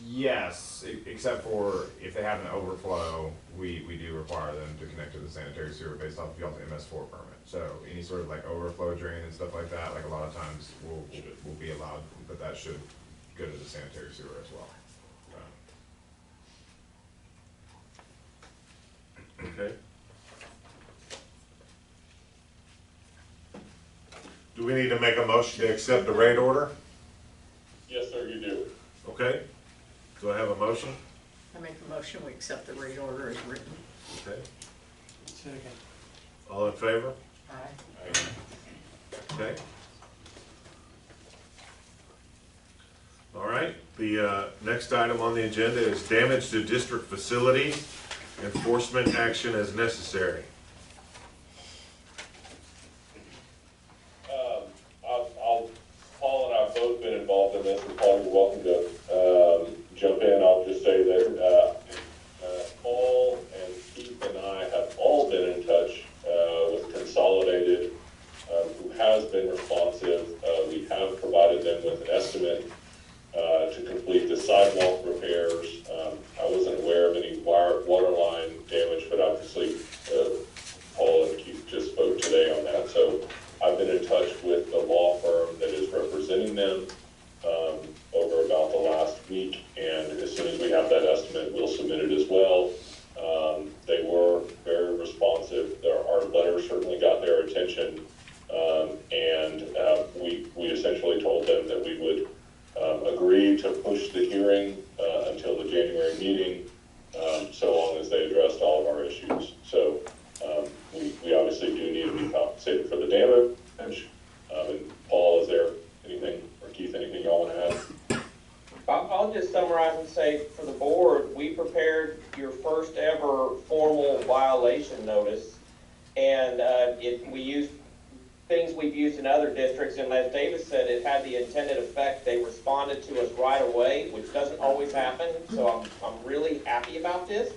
Yes, except for if they have an overflow, we do require them to connect to the sanitary sewer based off of y'all's MS4 permit. So any sort of like overflow drain and stuff like that, like a lot of times will be allowed, but that should go to the sanitary sewer as well. Okay. Do we need to make a motion to accept the rate order? Yes, sir, you do. Okay. Do I have a motion? I make a motion, we accept the rate order as written. Okay. Second. All in favor? Aye. Okay. All right, the next item on the agenda is damage to district facility, enforcement action as necessary. Paul and I have both been involved in this, and Paul, you're welcome to jump in. I'll just say that Paul and Keith and I have all been in touch with Consolidated, who has been responsive. We have provided them with an estimate to complete the sidewalk repairs. I wasn't aware of any water line damage, but obviously Paul and Keith just spoke today on that. So I've been in touch with the law firm that is representing them over about the last week, and as soon as we have that estimate, we'll submit it as well. They were very responsive. Our letter certainly got their attention, and we essentially told them that we would agree to push the hearing until the January meeting, so long as they addressed all of our issues. So we obviously do need to be compensated for the damage. And Paul, is there anything, or Keith, anything y'all want to add? I'll just summarize and say, for the board, we prepared your first ever formal violation notice, and we used things we've used in other districts, and as David said, it had the intended effect. They responded to us right away, which doesn't always happen, so I'm really happy about this.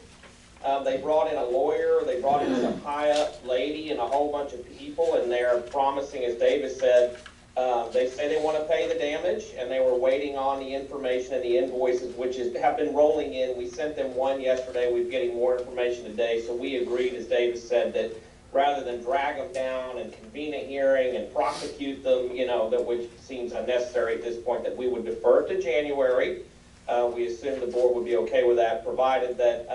They brought in a lawyer, they brought in some high-up lady and a whole bunch of people, and they're promising, as David said, they say they want to pay the damage, and they were waiting on the information and the invoices, which have been rolling in. We sent them one yesterday. We're getting more information today, so we agreed, as David said, that rather than drag them down and convene a hearing and prosecute them, that which seems unnecessary at this point, that we would defer it to January. We assume the board would be okay with that, provided that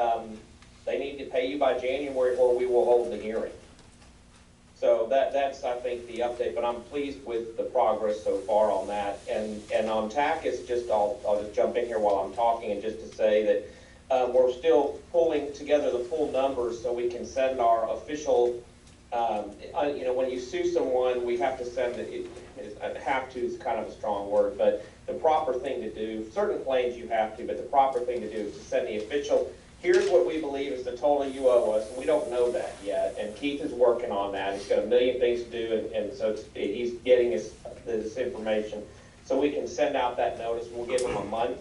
they need to pay you by January, or we will hold the hearing. So that's, I think, the update, but I'm pleased with the progress so far on that. And on TAC, it's just, I'll just jump in here while I'm talking, and just to say that we're still pulling together the full numbers so we can send our official, when you sue someone, we have to send it, have to is kind of a strong word, but the proper thing to do, certain claims you have to, but the proper thing to do is to send the official, here's what we believe is the total you owe us, and we don't know that yet, and Keith is working on that. He's got a million things to do, and so he's getting this information. So we can send out that notice. We'll give them a month.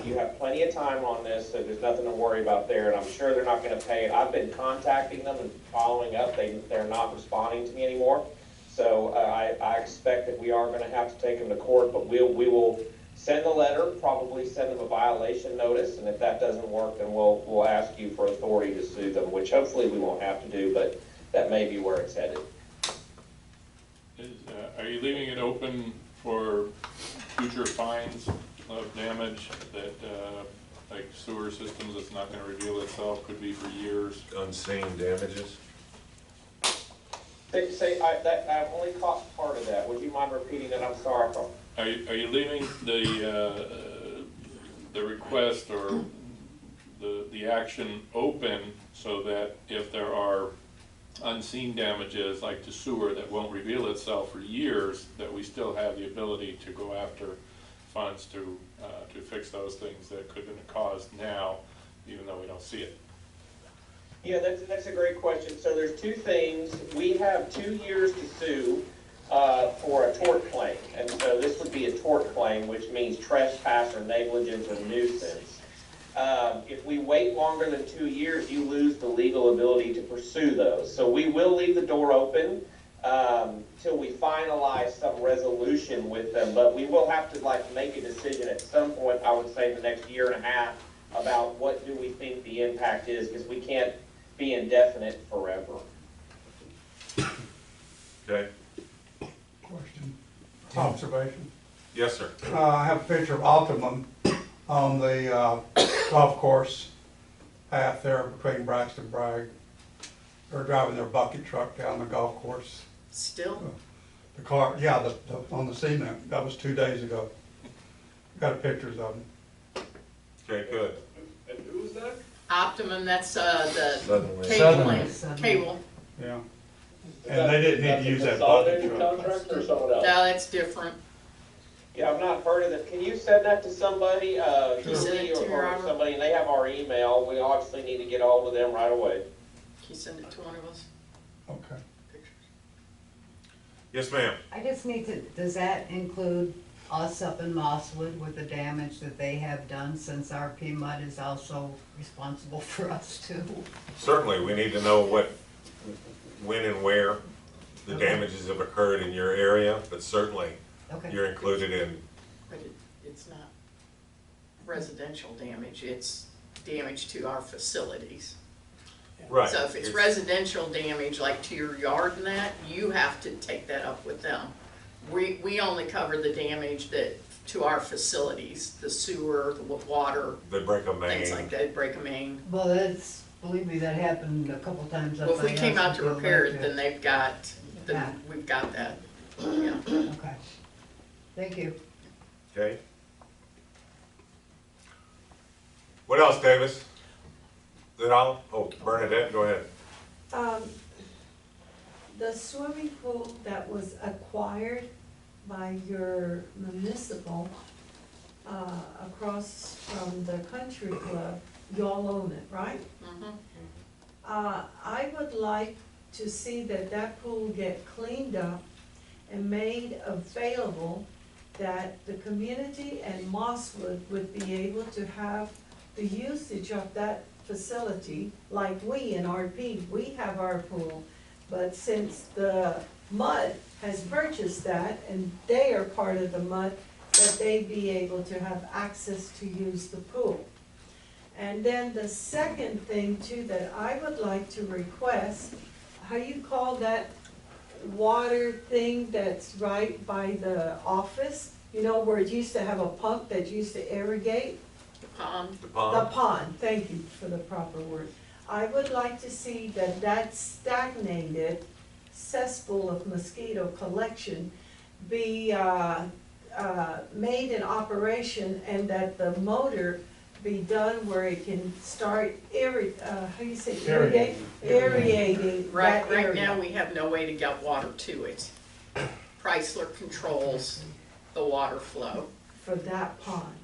You have plenty of time on this, so there's nothing to worry about there, and I'm sure they're not going to pay it. I've been contacting them and following up. They're not responding to me anymore. So I expect that we are going to have to take them to court, but we will send a letter, probably send them a violation notice, and if that doesn't work, then we'll ask you for authority to sue them, which hopefully we won't have to do, but that may be where it's headed. Are you leaving it open for future fines of damage that, like sewer systems, that's not going to reveal itself, could be for years? Unseen damages? I've only caught part of that. Would you mind repeating that? I'm sorry. Are you leaving the request or the action open so that if there are unseen damages like to sewer that won't reveal itself for years, that we still have the ability to go after funds to fix those things that could have been caused now, even though we don't see it? Yeah, that's a great question. So there's two things. We have 2 years to sue. for a tort claim. And so this would be a tort claim, which means trespass or negligence or nuisance. If we wait longer than 2 years, you lose the legal ability to pursue those. So we will leave the door open till we finalize some resolution with them, but we will have to make a decision at some point, I would say in the next year and a half, about what do we think the impact is, because we can't be indefinite forever. Okay, Question, observation. yes, sir. I have a picture of Optimum on the golf course path there between Braxton and Bragg. They're driving their bucket truck down the golf course. Still? The car, yeah, on the cement, that was 2 days ago. Got pictures of them. Okay, good. And who was that? Optimum, that's the Suddenly. cable line, cable. Yeah. And they didn't need to use that bucket Consolidated truck. contract or someone else? No, that's different. Yeah, I've not heard of it. Can you send that to somebody, Send to it me to or Robert. somebody, and they have our email, we obviously need to get hold of them right away. Can you send it to one of us? Okay. Yes, ma'am. I just need to, does that include us up in Mosswood with the damage that they have done, since RPMUD is also responsible for us too? Certainly, we need to know when and where the damages have occurred in your area, but certainly Okay. you're included in, But it's not residential damage, it's damage to our facilities. right. So if it's residential damage, like to your yard and that, you have to take that up with them. We only cover the damage to our facilities, the sewer, the water, They break a main. things like that, break a main. Well, that's, believe me, that happened a couple times up Well, if we by came us out to with the repair it, electric. then Yeah. we've got that, yeah. Okay. Thank you. Okay. What else, Davis? Is that all? Oh, Bernadette, go ahead. The swimming pool that was acquired by your municipal, across from the country club, y'all own it, right? Mhm. I would like to see that pool get cleaned up and made available, that the community and Mosswood would be able to have the usage of that facility, like we in RP, we have our pool. But since the MUD has purchased that, and they are part of the MUD, that they be able to have access to use the pool. And then the second thing too, that I would like to request, how you call that water thing that's right by the office? You know, where it used to have a pump that used to irrigate? The pond. The The pond? pond, thank you for the proper word. I would like to see that stagnated cesspool of mosquito collection be made in operation, and that the motor be done where it can start aerating that Right area. now, we have no way to get water to it. Chrysler controls the water flow. For that pond.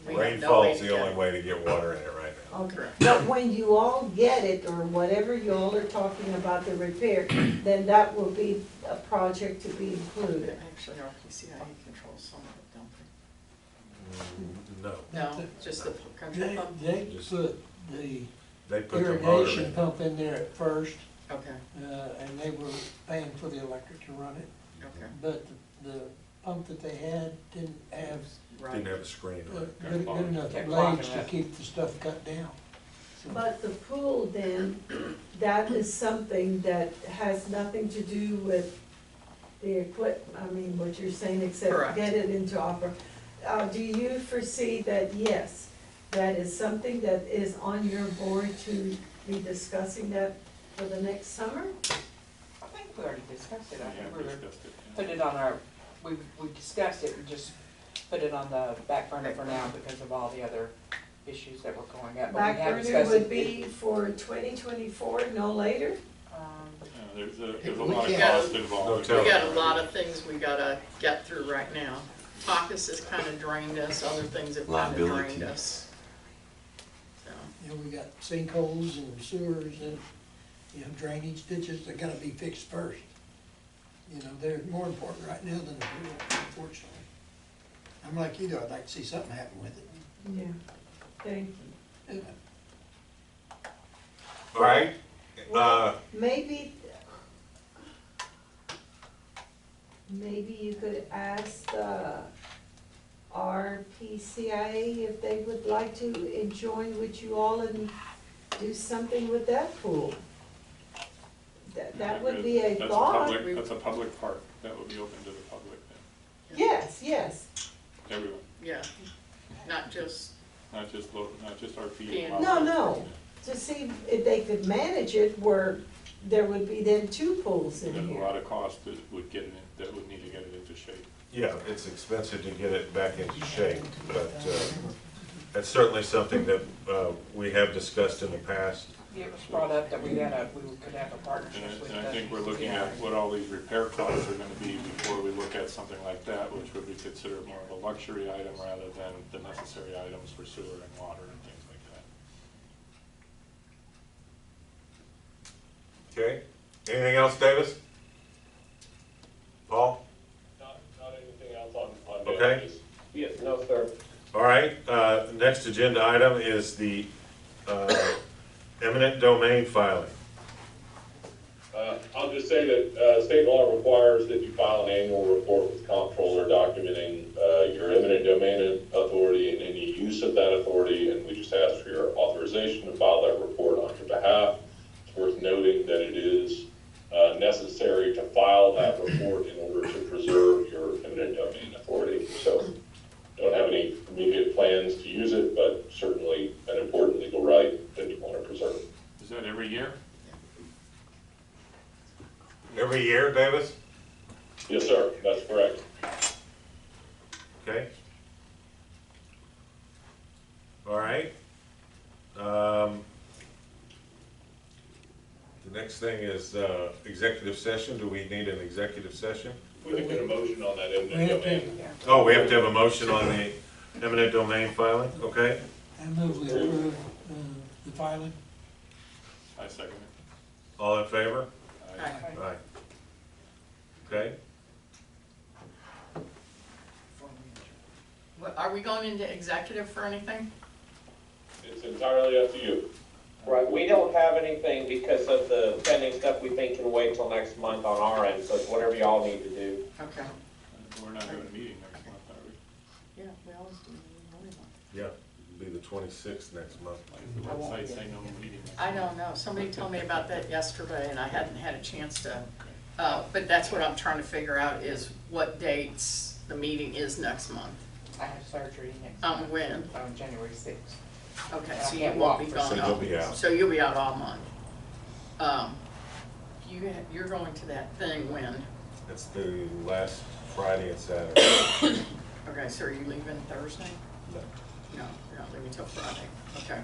We have no way Rainfall's to the get only it. way to get water in it right now. Okay, but when you all get it, or whatever you all are talking about the repair, then that will be a project to be included. Actually, RPCIA controls some of it, don't No. they? No, just the country club? They put the They put the motor irrigation in. pump in there at first, Okay, and they were paying for the electric to run it. okay, But the pump that they had didn't have right. Didn't have a screen on it. good enough Kept clogging blades to up. keep the stuff cut down. So- But the pool then, that is something that has nothing to do with the what you're saying, except Correct. get it into opera. Do you foresee that, yes, that is something that is on your board to be discussing that for the next summer? I think we already discussed it. I Yeah, think we we were, discussed it. put it on our, we discussed it, we just put it on the back burner for now because of all the other issues that were going up. But we Back have burner discussed would it. be for 2024, no later? Yeah, there's a We lot of can't- cost No involved. telling. We got a lot of things we gotta get through right now. Caucus has kinda drained us, other things have kinda drained us. So, You know, we got sinkholes and sewers and, drainage ditches that gotta be fixed first. You know, they're more important right now than the pool, unfortunately. I'm like you though, I'd like to see something happen with it. Yeah, thank you. All right, Maybe you could ask the RPCIA if they would like to join with you all and do something with that pool. That would be a That's thought. That's a public park, that would be open to the public then, Yes, yes. everyone, Yeah, not just, not just RP. Yeah. No, to see if they could manage it where there would be then two pools in There's a here. lot of cost that would get it, that would need to get it into shape. yeah, it's expensive to get it back into shape, but that's certainly something that we have discussed in the past. It was brought up that we could have a partnership with And I think we're looking at what all these repair costs are gonna be before we look at something like that, which would be considered more of a luxury item rather than the necessary items for sewer and water and things like that. Okay, anything else, Davis? Paul? Not anything else on Okay. damages. Yes, no, sir. All right, next agenda item is the eminent domain filing. I'll just say that state law requires that you file an annual report with comptroller documenting your eminent domain authority and any use of that authority, and we just ask for your authorization to file that report on your behalf. It's worth noting that it is necessary to file that report in order to preserve your eminent domain authority. So don't have any immediate plans to use it, but certainly an important legal right that you want to preserve. Is that every year? Every year, Davis? Yes, sir, that's correct. Okay. All right. The next thing is executive session. Do we need an executive session? We can get a motion on that eminent We have to, domain. Oh, we have to have a motion on the eminent domain filing, okay? I move we approve the filing. I second it. All in favor? Aye. Aye. Okay, Are we going into executive for anything? It's entirely up to you. Right, we don't have anything because of the pending stuff we think can wait till next month on our end, so it's whatever y'all need to do. Okay. We're not having a meeting next month, are we? Yeah, we always do. yeah, it'll be the 26th next month. Like the website saying no meeting next I month. don't know, somebody told me about that yesterday and I hadn't had a chance to, but that's what I'm trying to figure out is what dates the meeting is next month. I have surgery next month. When? On January 6th. Okay, I so you can't won't walk be for gone So all. you'll be out. So you'll be out all month. You're going to that thing when? It's the last Friday and Saturday. Okay, so are you leaving Thursday? No. No, you're not leaving till Friday. Okay.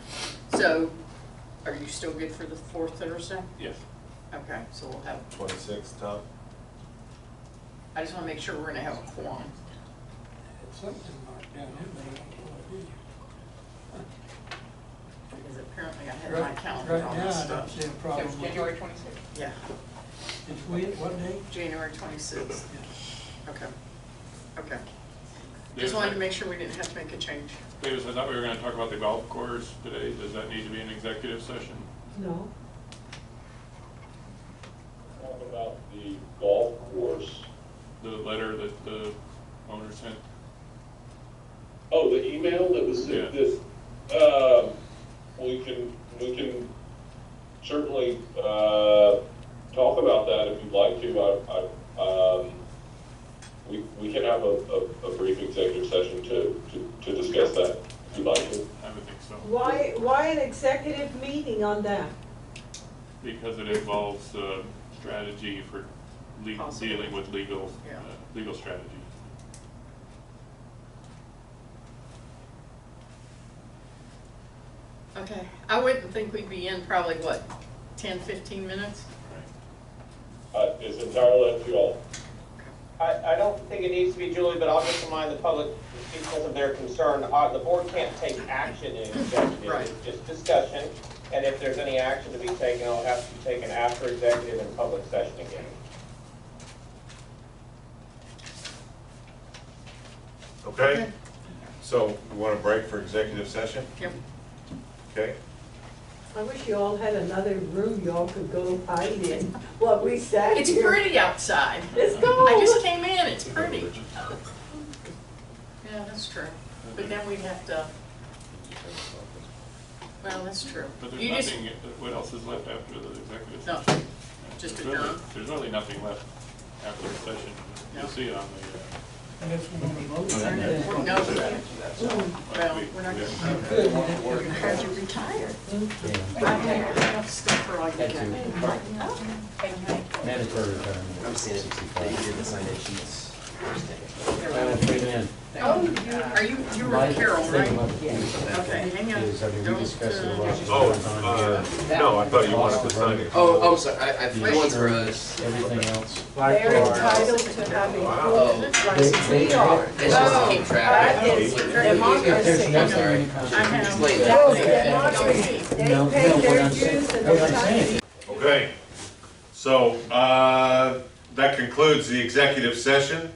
So are you still good for the fourth Thursday? Yes. Okay, so we'll have, 26th, Tom? I just wanna make sure we're gonna have a quorum. Something marked down there, but I don't know what it is. Because apparently I had my Right, calendar right on now, this I don't stuff. see a problem with it. January 26th. Yeah, It's when, what day? January 26th. Okay. Okay. Just Davis, wanted to make sure we didn't have to make a change. Davis, I thought we were gonna talk about the golf course today. Does that need to be an executive session? No. Talk about the golf course. The letter that the owner sent? Oh, the email that was, Yeah. we can certainly, talk about that if you'd like to. We can have a brief executive session to discuss that, if you'd like to. I would think so. Why an executive meeting on that? Because it involves strategy for Possibly. dealing with legal, Yeah. legal strategy. Okay, I wouldn't think we'd be in probably, what, 10, 15 minutes? It's entirely up to you all. I don't think it needs to be, Julie, but I'll just remind the public, because of their concern, the board can't take action in executive. Right. It's just discussion, and if there's any action to be taken, it'll have to be taken after executive and public session again. Okay? So, we want a break for executive session? Yep. Okay? I wish you all had another room y'all could go hide in while we sat It's here. pretty outside. Let's go. I just came in, it's pretty. Yeah, that's true. But then we'd have to, well, that's true. But there's You just, nothing, what else is left after the executive? no, session? just There's really- adjourn. There's really nothing left after the session. You'll see it on the, No, well, we're not gonna. How'd you retire? I had enough stuff for all you got. Mandatory retirement. I'm seeing it, they did the sign-in sheets. Oh, are you were Carol, right? Okay, hang on. Is, I mean, we Don't, discussed it a lot. Oh, no, I thought you wanted to sign it. Oh, I'm sorry, the ones for us. Everything else. They're entitled to have a Oh. license we are. It's just to keep track. That is If there's democracy. nothing in I the have. Explain That that. is democracy. They No, pay no, what their I'm dues saying, and what their I'm saying. taxes. Okay, so, that concludes the executive session.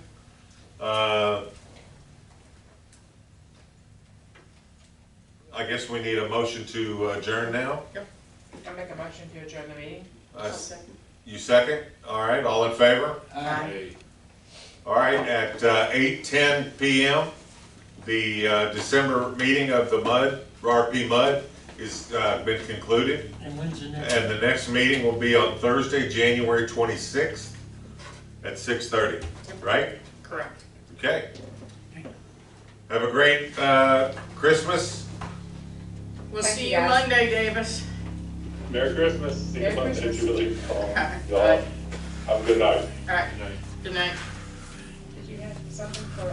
I guess we need a motion to adjourn now. I make a motion to adjourn the meeting. You second? All right, all in favor? hey, All right, at 8:10 PM, the December meeting of the MUD, RPMUD, is been concluded. And when's the next? And the next meeting will be on Thursday, January 26th at 6:30, right? Correct. Okay. Have a great Christmas. We'll Thank see you, you guys. Monday, Davis. Merry Christmas. See you Merry Monday, Christmas. Julie. Okay. Y'all have a good night. All right, good night. Did you have something for